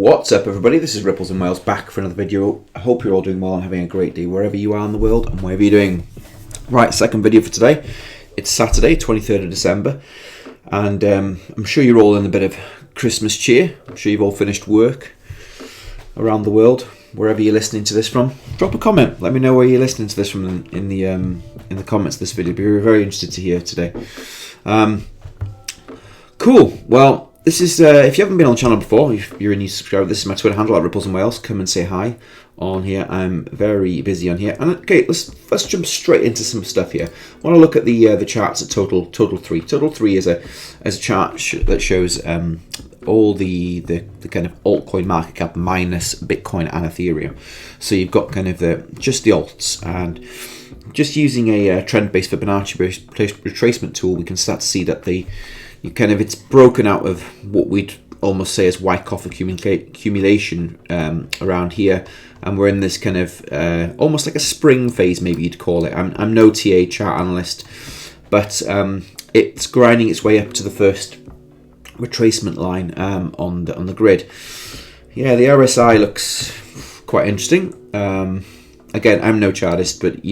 What's up, everybody? This is Ripples and Wales back for another video. I hope you're all doing well and having a great day wherever you are in the world and whatever you're doing. Right, second video for today. It's Saturday, 23rd of December, and I'm sure you're all in a bit of Christmas cheer. I'm sure you've all finished work around the world, wherever you're listening to this from. Drop a comment. Let me know where you're listening to this from in the comments of this video. Be very interested to hear today. Cool. Well, this is, if you haven't been on the channel before, if you're a new subscriber, this is my Twitter handle at Ripples and Wales. Come and say hi on here. I'm very busy on here. And okay, let's jump straight into some stuff here. I want to look at the charts at Total 3. Total 3 is a chart that shows all the kind of altcoin market cap minus Bitcoin and Ethereum. So you've got kind of just the alts, and just using a trend-based Fibonacci retracement tool, we can start to see that it's broken out of what we'd almost say as Wyckoff accumulation around here, and we're in this kind of almost like a spring phase, maybe you'd call it. I'm no TA chart analyst, but it's grinding its way up to the first retracement line on the grid. Yeah, the RSI looks quite interesting. Again, I'm no chartist, but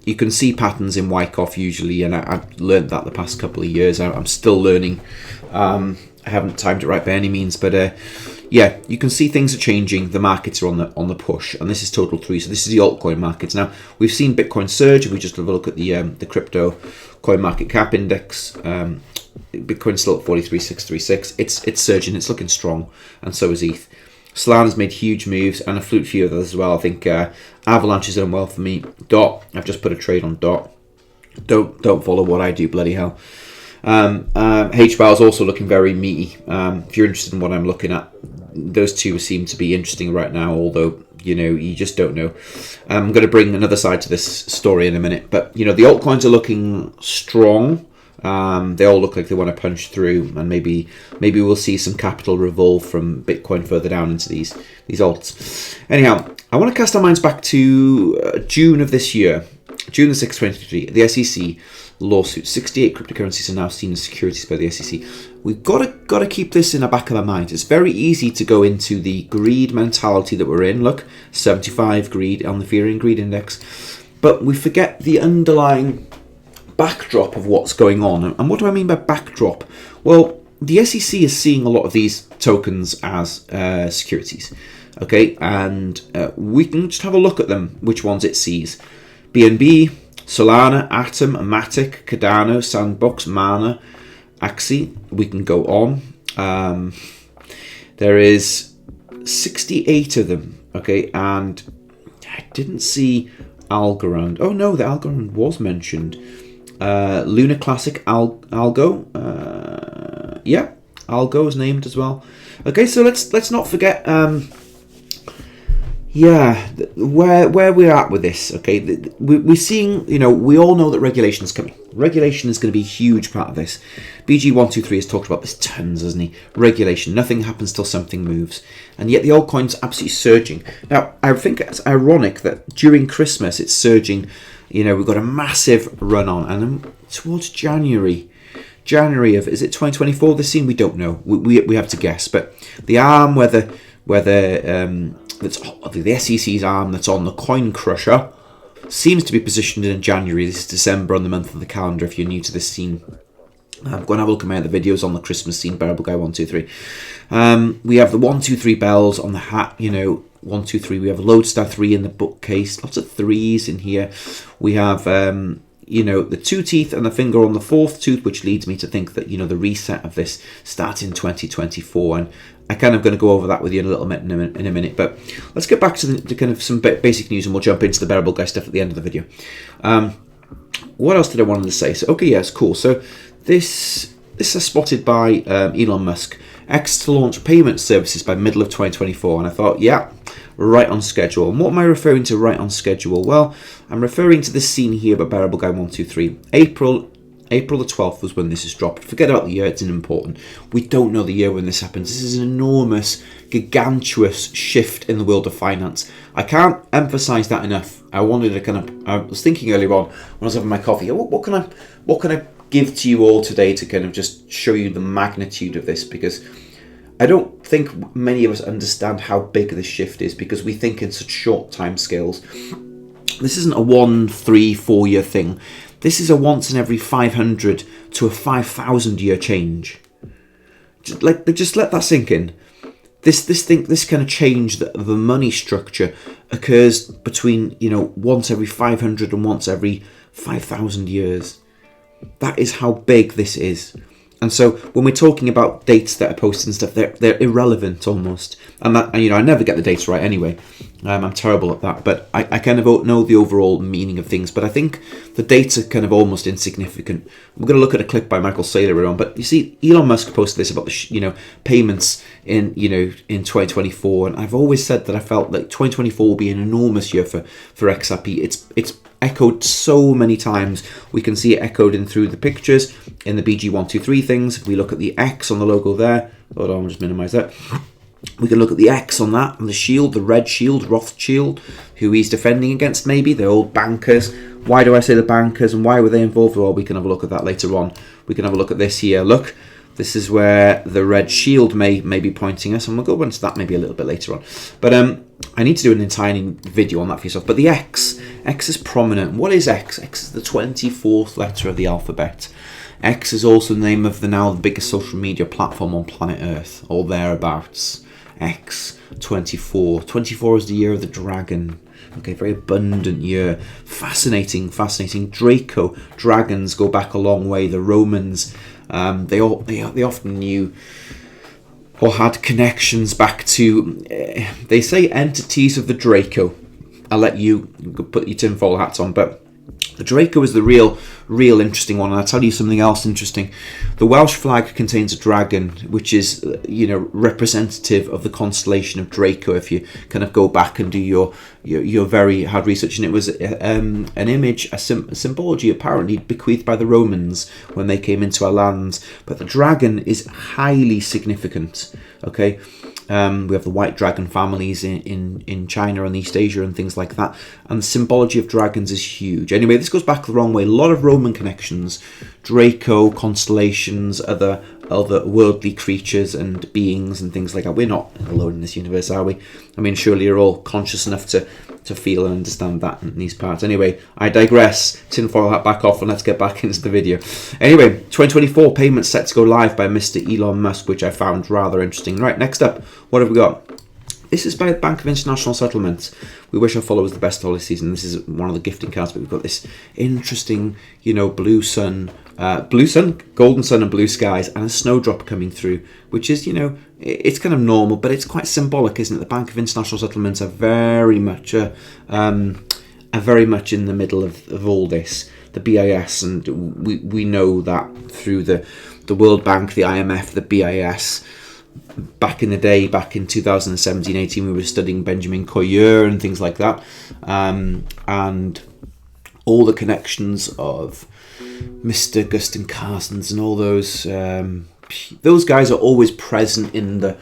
you can see patterns in Wyckoff usually, and I've learned that the past couple of years. I'm still learning. I haven't timed it right by any means, but yeah, you can see things are changing. The markets are on the push, and this is Total 3. So this is the altcoin markets. Now we've seen Bitcoin surge. If we just have a look at the crypto coin market cap index, Bitcoin's still at 43,636. It's surging. It's looking strong, and so is ETH. Solana's made huge moves, and a few others as well. I think Avalanche is done well for me. DOT, I've just put a trade on DOT. Don't follow what I do, bloody hell. HBAR is also looking very meaty. If you're interested in what I'm looking at, those two seem to be interesting right now, although you just don't know. I'm going to bring another side to this story in a minute, but the altcoins are looking strong. They all look like they want to punch through, and maybe we'll see some capital revolve from Bitcoin further down into these alts. Anyhow, I want to cast our minds back to June of this year, June the 6th, 2023. The SEC lawsuit. 68 cryptocurrencies are now seen as securities by the SEC. We've got to keep this in the back of our minds. It's very easy to go into the greed mentality that we're in. Look, 75 greed on the Fear and Greed Index, but we forget the underlying backdrop of what's going on. And what do I mean by backdrop? Well, the SEC is seeing a lot of these tokens as securities, okay, and we can just have a look at them, which ones it sees. BNB, Solana, Atom, Matic, Cardano, Sandbox, Mana, Axie. We can go on. There is 68 of them, okay, and I didn't see Algorand. Oh no, the Algorand was mentioned. Luna Classic Algo, yeah, Algo is named as well. Okay, so let's not forget, where we're at with this. Okay, we're seeing, we all know that regulation is coming. Regulation is going to be a huge part of this. BG123 has talked about this tons, hasn't he? Regulation, nothing happens till something moves, and yet the altcoin's absolutely surging. Now, I think it's ironic that during Christmas it's surging. We've got a massive run on, and then towards January of, is it 2024? The scene, we don't know. We have to guess, but the arm, whether that's the SEC's arm that's on the coin crusher, seems to be positioned in January. This is December on the month of the calendar. If you're new to this scene, go and have a look at my other videos on the Christmas scene. Bearable Guy 123. We have the 123 bells on the hat. 123. We have Lodestar 3 in the bookcase. Lots of threes in here. We have the two teeth and the finger on the fourth tooth, which leads me to think that the reset of this starts in 2024, and I kind of going to go over that with you in a little bit in a minute. But let's get back to the kind of some basic news, and we'll jump into the Bearable Guy stuff at the end of the video. What else did I want to say? So okay, yes, cool. So this is spotted by Elon Musk. X to launch payment services by middle of 2024, and I thought, yeah, right on schedule. And what am I referring to right on schedule? Well, I'm referring to this scene here by Bearable Guy 123. April the 12th was when this is dropped. Forget about the year, it's unimportant. We don't know the year when this happens. This is an enormous, gigantuous shift in the world of finance. I can't emphasize that enough. I was thinking earlier on when I was having my coffee, what can I give to you all today to kind of just show you the magnitude of this, because I don't think many of us understand how big this shift is because we think in such short time scales. This isn't a 1, 3, 4 year thing. This is a once in every 500 to a 5,000 year change. Just let that sink in. This kind of change, the money structure occurs between, once every 500 and once every 5,000 years. That is how big this is. And so when we're talking about dates that are posted and stuff, they're irrelevant almost. And that, I never get the dates right anyway. I'm terrible at that, but I kind of know the overall meaning of things. But I think the dates are kind of almost insignificant. We're going to look at a clip by M-Saylor on, but you see, Elon Musk posted this about the payments in 2024, and I've always said that I felt like 2024 will be an enormous year for XRP. It's echoed so many times. We can see it echoed in through the pictures in the BG123 things. If we look at the X on the logo there, hold on, I'll just minimize that. We can look at the X on that, and the shield, the red shield, Rothschild, who he's defending against maybe, the old bankers. Why do I say the bankers, and why were they involved? Well, we can have a look at that later on. We can have a look at this here. Look, this is where the red shield may be pointing us, and we'll go into that maybe a little bit later on. But I need to do an entire video on that for yourself. But the X is prominent. What is X? X is the 24th letter of the alphabet. X is also the name of the biggest social media platform on planet Earth, or thereabouts. X, 24. 24 is the year of the dragon. Okay, very abundant year. Fascinating. Draco, dragons go back a long way. The Romans, they often knew or had connections back to, they say, entities of the Draco. I'll let you put your tinfoil hats on, but the Draco is the real interesting one. And I'll tell you something else interesting. The Welsh flag contains a dragon, which is, representative of the constellation of Draco. If you kind of go back and do your very hard research, and it was an image, a symbology apparently bequeathed by the Romans when they came into our lands. But the dragon is highly significant. Okay. We have the white dragon families in China and East Asia and things like that. And the symbology of dragons is huge. Anyway, this goes back the wrong way. A lot of Roman connections. Draco, constellations, other worldly creatures and beings and things like that. We're not alone in this universe, are we? I mean, surely you're all conscious enough to feel and understand that in these parts. Anyway, I digress. Tinfoil hat back off and let's get back into the video. Anyway, 2024 payments set to go live by Mr. Elon Musk, which I found rather interesting. Right, next up, what have we got? This is by the Bank of International Settlements. We wish our followers the best holiday season. This is one of the gifting cards, but we've got this interesting, golden sun and blue skies, and a snowdrop coming through, which is, it's kind of normal, but it's quite symbolic, isn't it? The Bank of International Settlements are very much in the middle of all this. The BIS, and we know that through the World Bank, the IMF, the BIS. Back in the day, back in 2017-18, we were studying Benjamin Coyer and things like that, and all the connections of Mr. Gustin Carstens and all those guys are always present in the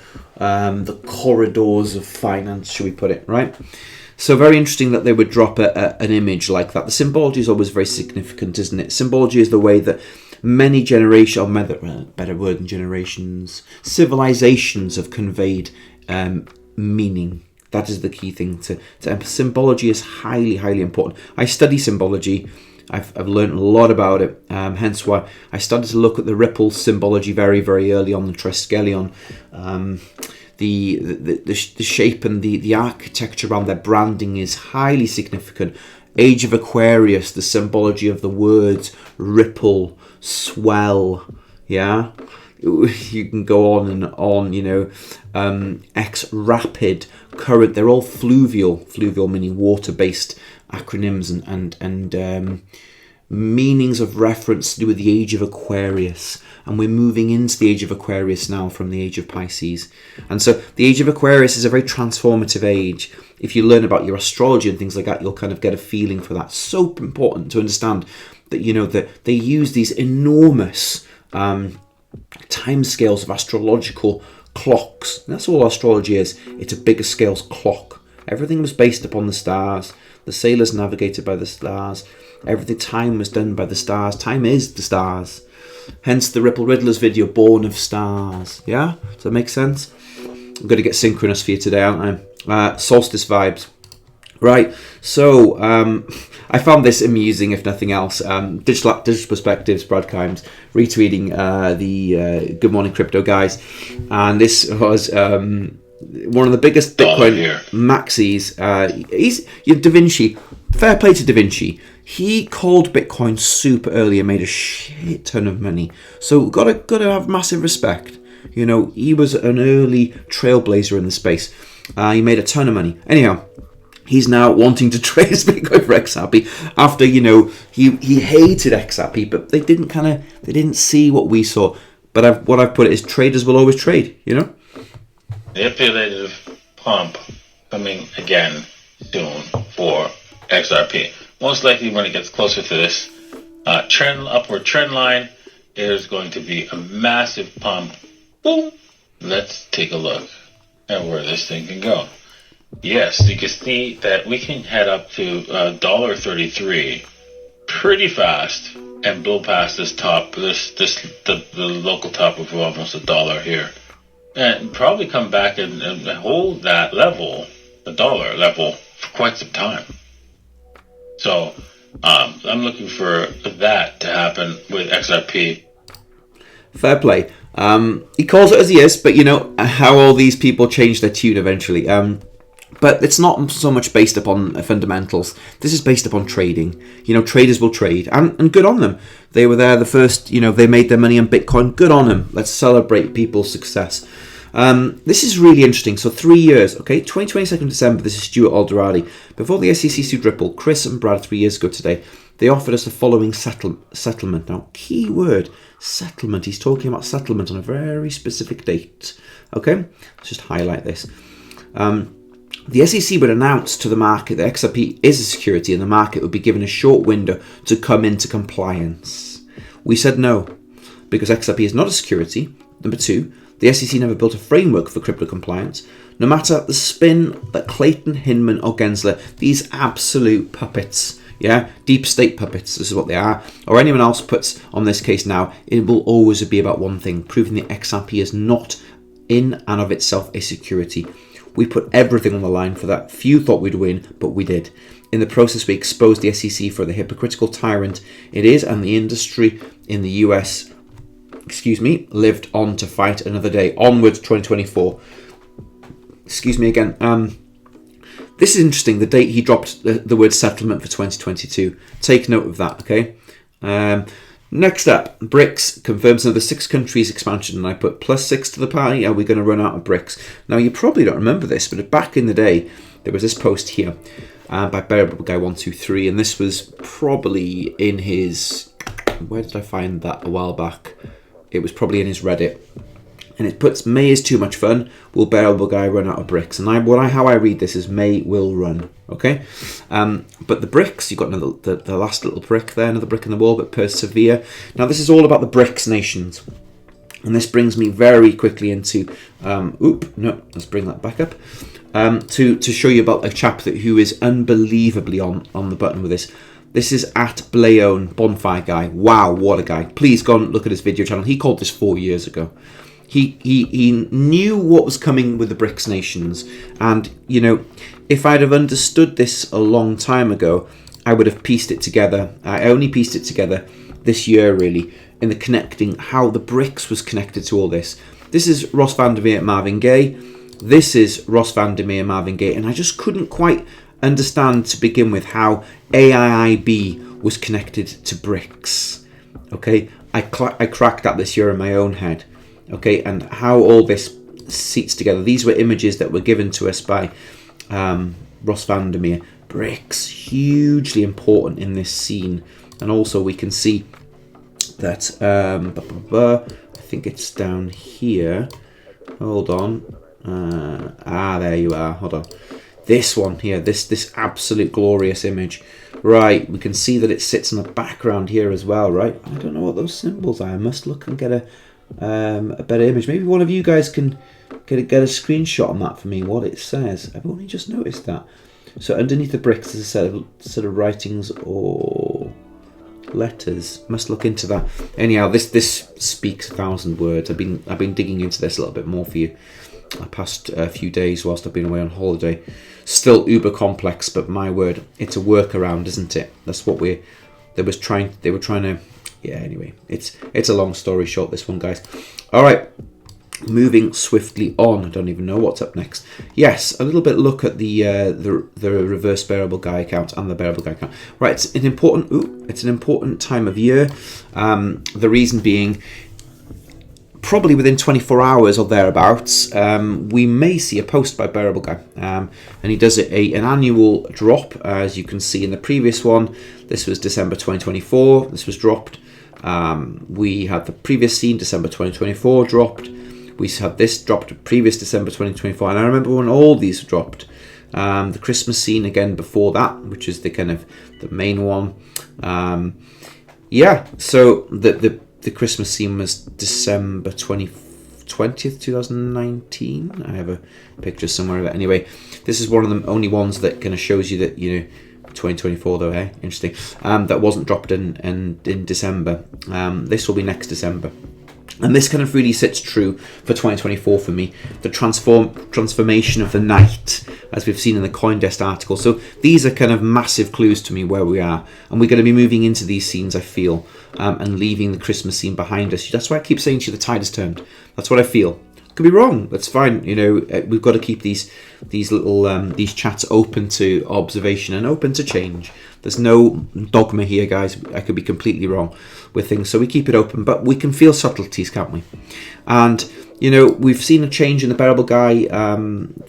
corridors of finance, shall we put it, right? So very interesting that they would drop an image like that. The symbology is always very significant, isn't it? Symbology is the way that many generations, or better word than generations, civilizations have conveyed meaning. That is the key thing to symbology is highly, highly important. I study symbology. I've learned a lot about it, hence why I started to look at the Ripple symbology very, very early on, the Triskelion. The shape and the architecture around their branding is highly significant. Age of Aquarius, the symbology of the words ripple, swell, yeah? You can go on and on, X rapid, current, they're all fluvial meaning water-based acronyms and meanings of reference to do with the age of Aquarius. And we're moving into the age of Aquarius now from the age of Pisces. And so the age of Aquarius is a very transformative age. If you learn about your astrology and things like that, you'll kind of get a feeling for that. So important to understand that, that they use these enormous timescales of astrological clocks. And that's all astrology is. It's a bigger scales clock. Everything was based upon the stars. The sailors navigated by the stars. Everything, time was done by the stars. Time is the stars. Hence the Ripple Riddlers video, Born of Stars. Yeah? Does that make sense? I'm going to get synchronous for you today, aren't I? Solstice vibes. Right, so I found this amusing, if nothing else. Digital Perspectives, Brad Kimes, retweeting the Good Morning Crypto guys. And this was one of the biggest Bitcoin maxis. Davinci, fair play to Davinci. He called Bitcoin super early and made a shit ton of money. So gotta have massive respect. You know, he was an early trailblazer in the space. He made a ton of money. Anyhow, he's now wanting to trade his Bitcoin for XRP after, you know, he hated XRP, but they didn't see what we saw. But what I've put it is traders will always trade, you know? Manipulative pump coming again soon for XRP. Most likely when it gets closer to this upward trend line, there's going to be a massive pump. Boom! Let's take a look at where this thing can go. Yes, you can see that we can head up to $1.33 pretty fast and blow past this top, the local top of almost $1 here, and probably come back and hold that level, the dollar level, for quite some time. So I'm looking for that to happen with XRP. Fair play. He calls it as he is, but you know how all these people change their tune eventually. But it's not so much based upon fundamentals. This is based upon trading. You know, traders will trade, and good on them. They were there the first, you know, they made their money on Bitcoin. Good on them. Let's celebrate people's success. This is really interesting. So 3 years, okay, 22nd December, this is Stuart Alderadi. Before the SEC sued Ripple, Chris and Brad 3 years ago today, they offered us the following settlement. Now, key word, settlement. He's talking about settlement on a very specific date. Okay, let's just highlight this. The SEC would announce to the market that XRP is a security and the market would be given a short window to come into compliance. We said no, because XRP is not a security. Number two, the SEC never built a framework for crypto compliance. No matter the spin that Clayton, Hinman or Gensler, these absolute puppets, yeah, deep state puppets, this is what they are, or anyone else puts on this case now, it will always be about one thing, proving that XRP is not in and of itself a security. We put everything on the line for that. Few thought we'd win, but we did. In the process, we exposed the SEC for the hypocritical tyrant it is, and the industry in the US, lived on to fight another day. Onwards 2024. Excuse me again. This is interesting. The date he dropped the word settlement for 2022. Take note of that, okay? Next up, BRICS confirms another 6 countries expansion, and I put +6 to the party. Are we going to run out of BRICS? Now, you probably don't remember this, but back in the day, there was this post here by BG123, and this was probably in his... Where did I find that a while back? It was probably in his Reddit. And it puts, May is too much fun. Will Bearable Guy run out of BRICS? And how I read this is May will run. Okay? But the BRICS, you've got the last little brick there, another brick in the wall, but persevere. Now, this is all about the BRICS nations. And this brings me very quickly into... let's bring that back up. To show you about a chap who is unbelievably on the button with this. This is at Blaone, Bonfire Guy. Wow, what a guy. Please go and look at his video channel. He called this 4 years ago. He knew what was coming with the BRICS nations. And, you know, if I'd have understood this a long time ago, I would have pieced it together. I only pieced it together this year, really, in the connecting, how the BRICS was connected to all this. This is Ross van der Meer, Marvin Gaye. This is Ross van der Meer, Marvin Gaye. And I just couldn't quite understand to begin with how AIIB was connected to BRICS. Okay, I cracked that this year in my own head. Okay, and how all this seats together. These were images that were given to us by Ross van der Meer. BRICS, hugely important in this scene. And also we can see that, I think it's down here. Hold on. There you are. Hold on. This one here, this absolute glorious image. Right, we can see that it sits in the background here as well, right? I don't know what those symbols are. I must look and get a better image. Maybe one of you guys can get a screenshot on that for me, what it says. I've only just noticed that. So underneath the BRICS there's a set of writings, or letters. Must look into that. Anyhow, this speaks 1,000 words. I've been digging into this a little bit more for you the past few days whilst I've been away on holiday. Still uber complex, but my word, it's a workaround, isn't it? That's what they were trying to. Yeah. Anyway, it's a long story short, this one, guys. All right. Moving swiftly on, I don't even know what's up next. Yes, a little bit look at the reverse bearable guy account and the bearable guy account. Right, it's an important time of year. The reason being, probably within 24 hours or thereabouts, we may see a post by bearable guy, and he does an annual drop, as you can see in the previous one. This was December 2024. This was dropped. We had the previous scene, December 2024, dropped. We had this dropped previous December 2024, and I remember when all these dropped. The Christmas scene again before that, which is the kind of the main one. Yeah, so the Christmas scene was December 20th, 2019. I have a picture somewhere of it. Anyway, this is one of the only ones that kind of shows you that, 2024 though, hey, interesting. That wasn't dropped in December. This will be next December. And this kind of really sits true for 2024 for me. The transformation of the night, as we've seen in the CoinDesk article. So these are kind of massive clues to me where we are. And we're going to be moving into these scenes, I feel, and leaving the Christmas scene behind us. That's why I keep saying to you, the tide has turned. That's what I feel. Could be wrong. That's fine. We've got to keep these little these chats open to observation and open to change. There's no dogma here, guys. I could be completely wrong with things, so we keep it open, but we can feel subtleties, can't we? And we've seen a change in the bearable guy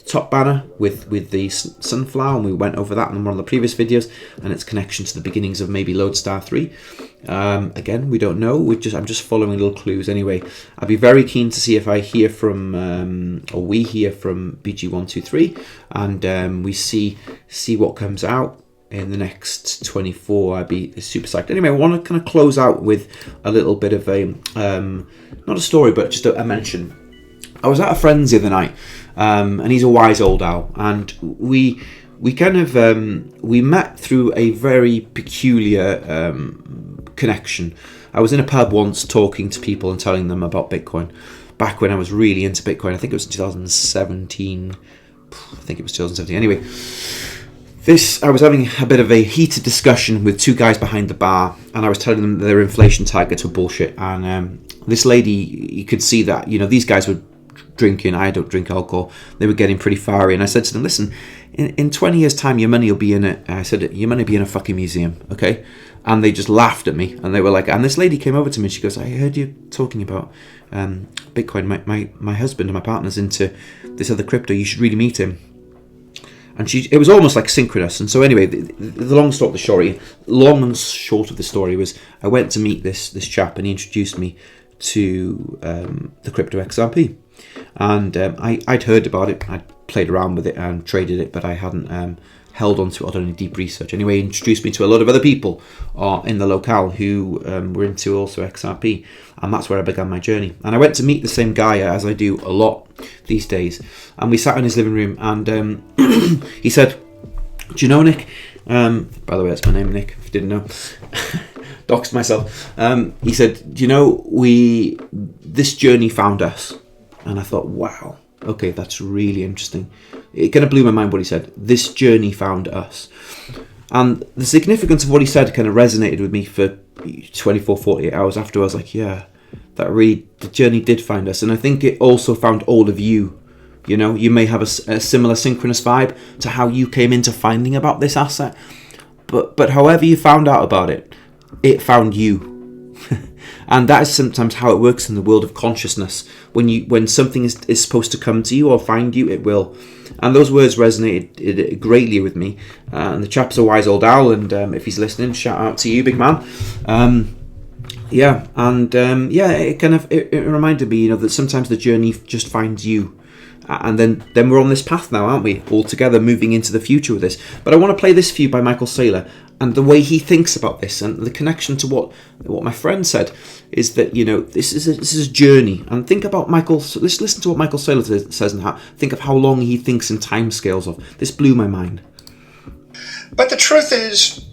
top banner with the sunflower, and we went over that in one of the previous videos, and its connection to the beginnings of maybe Lodestar 3. Again, we don't know. I'm just following little clues. Anyway, I'd be very keen to see if I hear from or we hear from BG123, and we see what comes out in the next 24. I'd be super psyched. Anyway, I want to kind of close out with a little bit of a not a story, but just a mention. I was at a friend's the other night, and he's a wise old owl, and we kind of we met through a very peculiar connection. I was in a pub once talking to people and telling them about Bitcoin back when I was really into Bitcoin. I think it was 2017. I think it was 2017. Anyway, I was having a bit of a heated discussion with two guys behind the bar, and I was telling them that their inflation targets were bullshit. And this lady, you could see that, these guys were drinking. I don't drink alcohol. They were getting pretty fiery. And I said to them, listen, in 20 years' time, your money will be in it. I said, your money will be in a fucking museum, okay? And they just laughed at me. And they were like, and this lady came over to me and she goes, I heard you talking about Bitcoin. My husband and my partner's into this other crypto. You should really meet him. And it was almost like synchronous. And so anyway, the long and short of the story was I went to meet this chap, and he introduced me to the crypto XRP. And I'd heard about it. I'd played around with it and traded it, but I hadn't held on to it or done any deep research. Anyway, he introduced me to a lot of other people in the locale who were into also XRP. And that's where I began my journey. And I went to meet the same guy, as I do a lot these days. And we sat in his living room, and he said, do you know Nick? By the way, that's my name, Nick, if you didn't know. Doxed myself. He said, do you know, this journey found us. And I thought, wow, okay, that's really interesting. It kind of blew my mind what he said. This journey found us. And the significance of what he said kind of resonated with me for 24, 48 hours after. I was like, yeah, the journey did find us. And I think it also found all of you. You may have a similar synchronous vibe to how you came into finding about this asset. But however you found out about it, it found you. And that is sometimes how it works in the world of consciousness. When something is supposed to come to you or find you, it will. And those words resonated greatly with me. And the chap's a wise old owl, and if he's listening, shout out to you, big man. It kind of it reminded me, that sometimes the journey just finds you. And then we're on this path now, aren't we? All together, moving into the future with this. But I want to play this for you by M-Saylor, and the way he thinks about this, and the connection to what my friend said is that this is a journey. And think about let's listen to what M-Saylor says, and think of how long he thinks in timescales of. This blew my mind. But the truth is,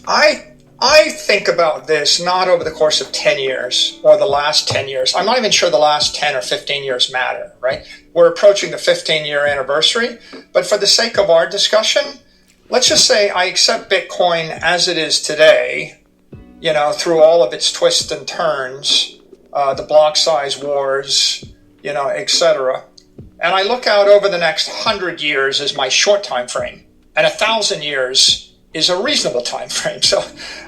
I I think about this not over the course of 10 years or the last 10 years. I'm not even sure the last 10 or 15 years matter, right? We're approaching the 15-year anniversary. But for the sake of our discussion, let's just say I accept Bitcoin as it is today, you know, through all of its twists and turns, the block size wars, you know, etc. And I look out over the next 100 years as my short time frame, and 1,000 years is a reasonable time frame. So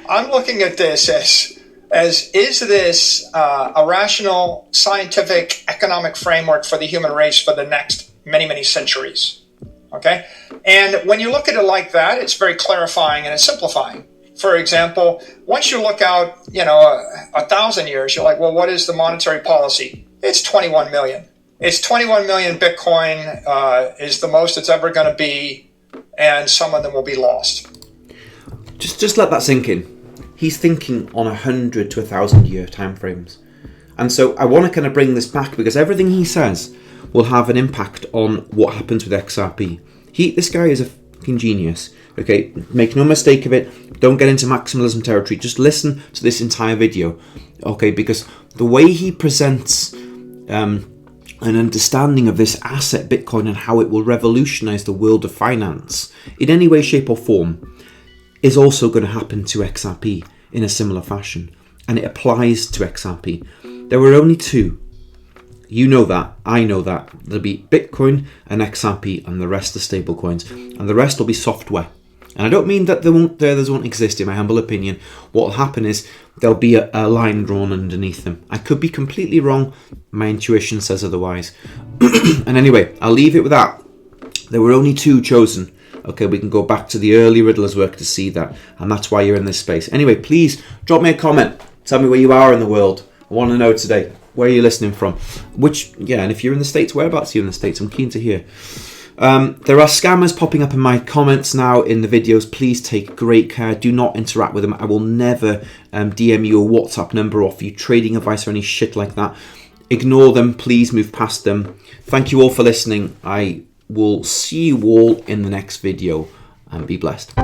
I'm looking at this as is this a rational, scientific, economic framework for the human race for the next many, many centuries? Okay? And when you look at it like that, it's very clarifying and it's simplifying. For example, once you look out, you know, 1,000 years, you're like, well, what is the monetary policy? It's 21 million. It's 21 million Bitcoin is the most it's ever going to be, and some of them will be lost. Just let that sink in. He's thinking on 100 to 1,000 year time frames. And so I want to kind of bring this back because everything he says will have an impact on what happens with XRP. This guy is a fucking genius. Okay, make no mistake of it. Don't get into maximalism territory. Just listen to this entire video. Okay, because the way he presents an understanding of this asset, Bitcoin, and how it will revolutionize the world of finance in any way, shape or form is also going to happen to XRP in a similar fashion. And it applies to XRP. There were only two. You know that. I know that. There'll be Bitcoin and XRP, and the rest are stable coins. And the rest will be software. And I don't mean that the others won't exist, in my humble opinion. What will happen is there'll be a line drawn underneath them. I could be completely wrong. My intuition says otherwise. And anyway, I'll leave it with that. There were only two chosen. Okay, we can go back to the early Riddler's work to see that. And that's why you're in this space. Anyway, please drop me a comment. Tell me where you are in the world. I want to know today. Where are you listening from? And if you're in the States, whereabouts are you in the States? I'm keen to hear. There are scammers popping up in my comments now in the videos. Please take great care. Do not interact with them. I will never DM you a WhatsApp number, offer you trading advice or any shit like that. Ignore them. Please move past them. Thank you all for listening. I will see you all in the next video, and be blessed.